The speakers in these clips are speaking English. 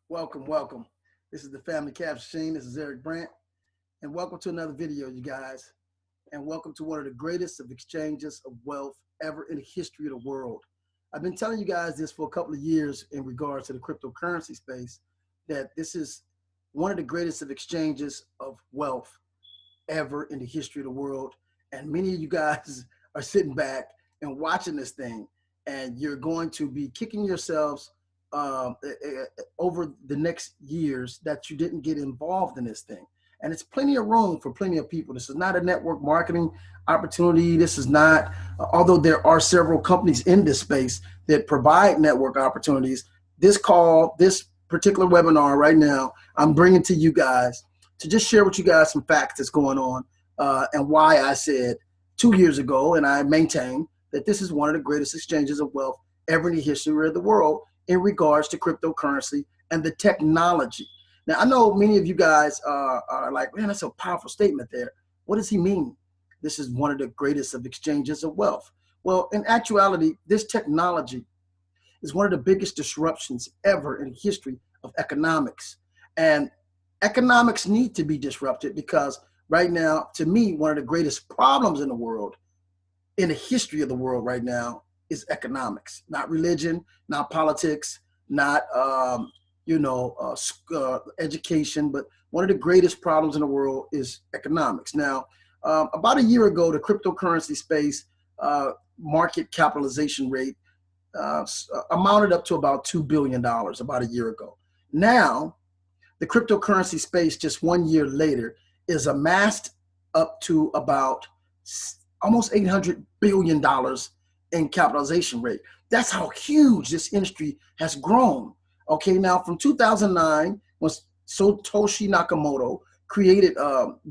Welcome, welcome. This is the Family Caps Machine. This is Eric Brandt, and welcome to another video, you guys. And welcome to one of the greatest of exchanges of wealth ever in the history of the world. I've been telling you guys this for a couple of years in regards to the cryptocurrency space, that this is one of the greatest of exchanges of wealth ever in the history of the world. And many of you guys are sitting back and watching this thing, and you're going to be kicking yourselves over the next years that you didn't get involved in this thing. And it's plenty of room for plenty of people. This is not a network marketing opportunity. This is not, although there are several companies in this space that provide network opportunities, this particular webinar right now, I'm bringing to you guys to just share with you guys some facts that's going on and why I said 2 years ago, and I maintain that this is one of the greatest exchanges of wealth ever in the history of the world in regards to cryptocurrency and the technology. Now, I know many of you guys are like, man, that's a powerful statement there. What does he mean? This is one of the greatest of exchanges of wealth. Well, in actuality, this technology is one of the biggest disruptions ever in the history of economics. And economics need to be disrupted because right now, to me, one of the greatest problems in the world, in the history of the world right now, is economics, not religion, not politics, not education, but one of the greatest problems in the world is economics. Now, about a year ago, the cryptocurrency space market capitalization rate amounted up to about $2 billion about a year ago. Now, the cryptocurrency space just 1 year later is amassed up to about almost $800 billion in capitalization rate. That's how huge this industry has grown. Okay, now from 2009, when Satoshi Nakamoto created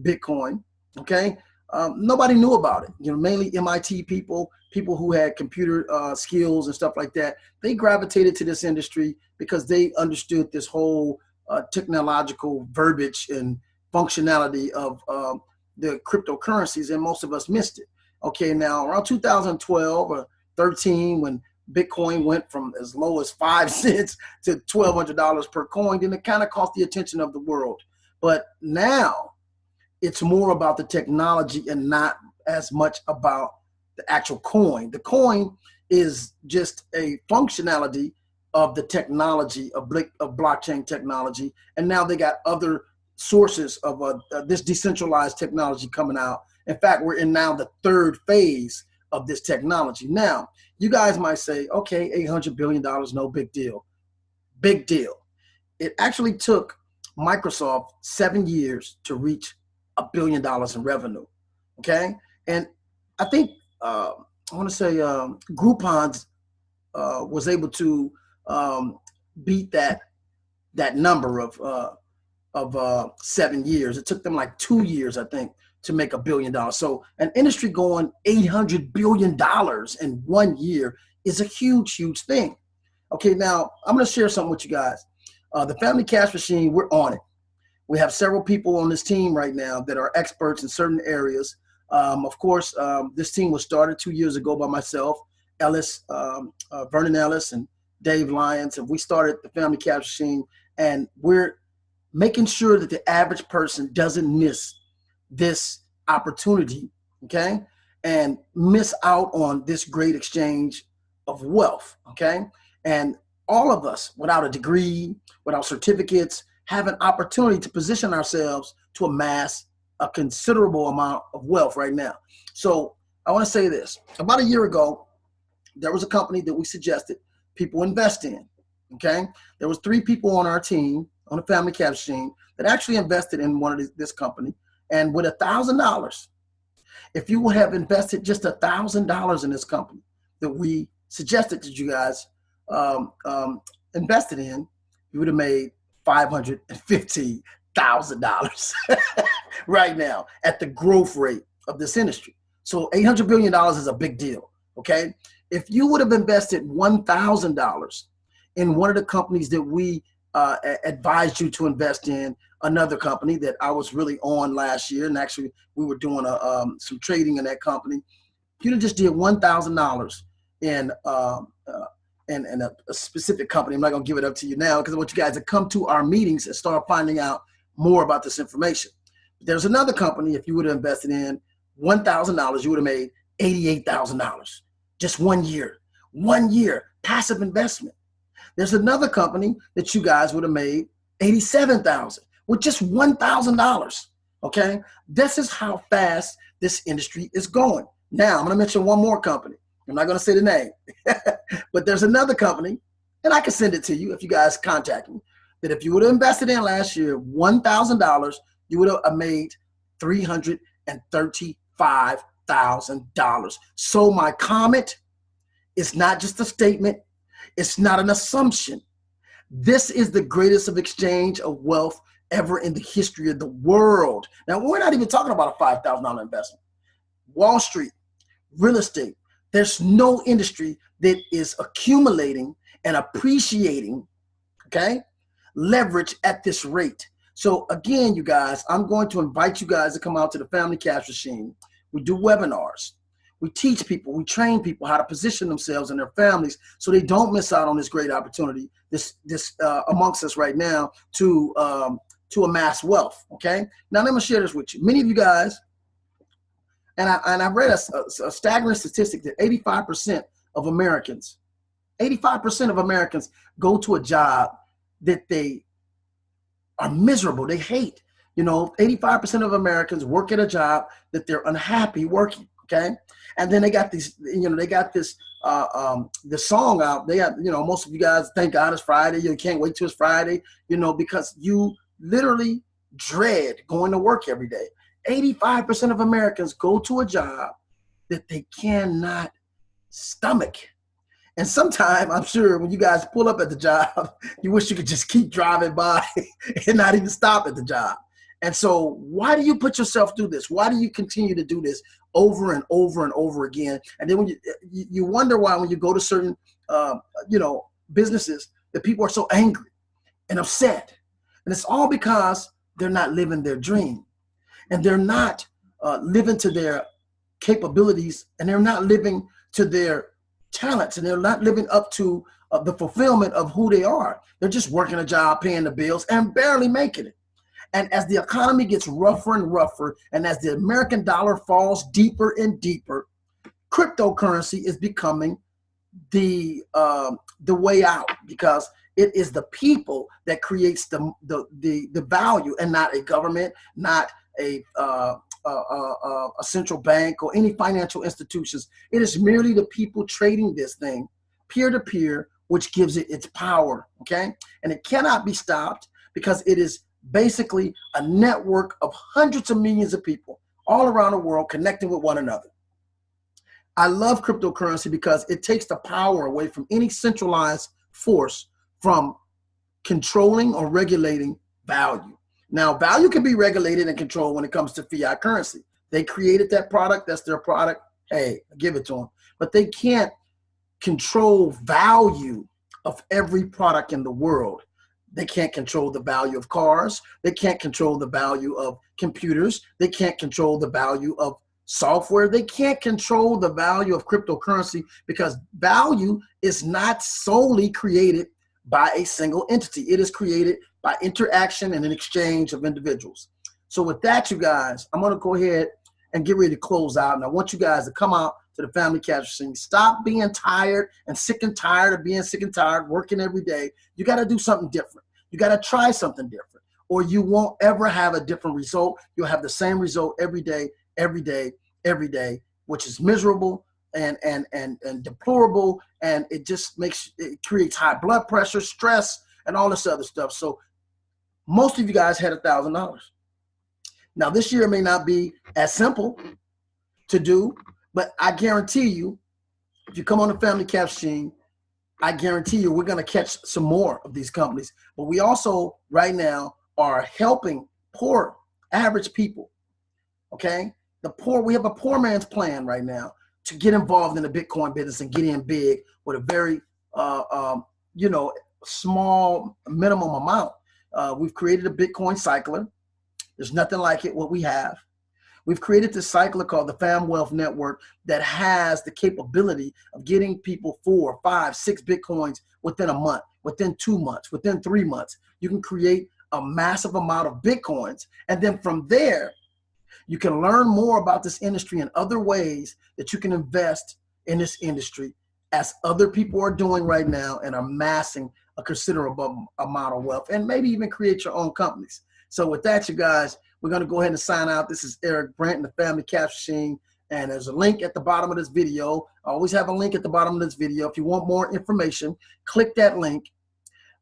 Bitcoin, okay, nobody knew about it. Mainly MIT people who had computer skills and stuff like that. They gravitated to this industry because they understood this whole technological verbiage and functionality of the cryptocurrencies, and most of us missed it. Okay, now around 2012 or 13, when Bitcoin went from as low as 5 cents to $1,200 per coin, then it kind of caught the attention of the world. But now it's more about the technology and not as much about the actual coin. The coin is just a functionality of the technology of blockchain technology. And now they got other sources of this decentralized technology coming out. In fact, we're in now the third phase of this technology. Now, you guys might say, okay, $800 billion, no big deal. Big deal. It actually took Microsoft 7 years to reach $1 billion in revenue, okay? And I think, I want to say Groupon was able to beat that number of 7 years. It took them like 2 years, I think, to make $1 billion. So an industry going $800 billion in 1 year is a huge, huge thing. Okay, now I'm going to share something with you guys. The Family Cash Machine, we're on it. We have several people on this team right now that are experts in certain areas. Of course, this team was started 2 years ago by myself, Vernon Ellis, and Dave Lyons, and we started the Family Cash Machine, and we're making sure that the average person doesn't miss this opportunity, okay, and miss out on this great exchange of wealth, okay? And all of us, without a degree, without certificates, have an opportunity to position ourselves to amass a considerable amount of wealth right now. So I want to say this. About a year ago, there was a company that we suggested people invest in, okay? There was 3 people on our team, on the Family Cash Machine, that actually invested in this company. And with $1,000, if you would have invested just $1,000 in this company that we suggested that you guys invested in, you would have made $550,000 right now at the growth rate of this industry. So $800 billion is a big deal, okay? If you would have invested $1,000 in one of the companies that we advised you to invest in, another company that I was really on last year, and actually we were doing some trading in that company. You just did $1,000 in and a specific company. I'm not going to give it up to you now because I want you guys to come to our meetings and start finding out more about this information. There's another company, if you would have invested in $1,000, you would have made $88,000. Just 1 year. 1 year, passive investment. There's another company that you guys would have made $87,000 with just $1,000. Okay, this is how fast this industry is going. Now, I'm going to mention one more company. I'm not going to say the name, but there's another company, and I can send it to you if you guys contact me, that if you would have invested in last year $1,000, you would have made $335,000. So my comment is not just a statement. It's not an assumption. This is the greatest of exchange of wealth ever in the history of the world. Now, we're not even talking about a $5,000 investment. Wall Street, real estate, there's no industry that is accumulating and appreciating, okay, leverage at this rate. So again, you guys, I'm going to invite you guys to come out to the Family Cash Machine. We do webinars. We teach people, we train people how to position themselves and their families so they don't miss out on this great opportunity, this amongst us right now to amass wealth, okay? Now, let me share this with you. Many of you guys, and I read a staggering statistic that 85% of Americans go to a job that they are miserable, they hate. 85% of Americans work at a job that they're unhappy working, okay? And then they got these, this song out. They have, most of you guys, thank God it's Friday. You can't wait till it's Friday, because you literally dread going to work every day. 85% of Americans go to a job that they cannot stomach. And sometimes, I'm sure, when you guys pull up at the job, you wish you could just keep driving by and not even stop at the job. And so why do you put yourself through this? Why do you continue to do this over and over and over again? And then when you wonder why when you go to certain, businesses, that people are so angry and upset. And it's all because they're not living their dream. And they're not living to their capabilities, and they're not living to their talents, and they're not living up to the fulfillment of who they are. They're just working a job, paying the bills, and barely making it. And as the economy gets rougher and rougher, and as the American dollar falls deeper and deeper, cryptocurrency is becoming the way out, because it is the people that creates the value, and not a government, not a central bank or any financial institutions. It is merely the people trading this thing peer to peer, which gives it its power. Okay, and it cannot be stopped because it is basically a network of hundreds of millions of people all around the world connecting with one another. I love cryptocurrency because it takes the power away from any centralized force from controlling or regulating value. Now, value can be regulated and controlled when it comes to fiat currency. They created that product. That's their product. Hey, give it to them. But they can't control value of every product in the world. They can't control the value of cars. They can't control the value of computers. They can't control the value of software. They can't control the value of cryptocurrency, because value is not solely created by a single entity. It is created by interaction and an exchange of individuals. So with that, you guys, I'm going to go ahead and get ready to close out. And I want you guys to come out to the Family Cash Machine. Stop being tired and sick and tired of being sick and tired, working every day. You got to do something different. You got to try something different, or you won't ever have a different result. You'll have the same result every day, which is miserable and deplorable. And it just creates high blood pressure, stress, and all this other stuff. So most of you guys had $1,000. Now, this year may not be as simple to do, but I guarantee you, if you come on the Family Cash Machine, I guarantee you we're going to catch some more of these companies. But we also right now are helping poor, average people, okay? We have a poor man's plan right now to get involved in the Bitcoin business and get in big with a very, small minimum amount. We've created a Bitcoin cycler. There's nothing like it, what we have. We've created this cycle called the Fam Wealth Network that has the capability of getting people 4, 5, 6 Bitcoins within a month, within 2 months, within 3 months. You can create a massive amount of Bitcoins. And then from there, you can learn more about this industry and other ways that you can invest in this industry, as other people are doing right now and amassing a considerable amount of wealth, and maybe even create your own companies. So with that, you guys, we're going to go ahead and sign out. This is Eric Brandt, the Family Cash Machine, and there's a link at the bottom of this video. I always have a link at the bottom of this video. If you want more information, click that link.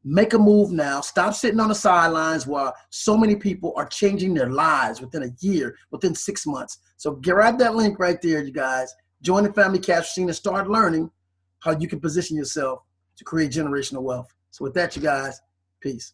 Make a move now. Stop sitting on the sidelines while so many people are changing their lives within a year, within 6 months. So grab that link right there, you guys. Join the Family Cash Machine and start learning how you can position yourself to create generational wealth. So with that, you guys, peace.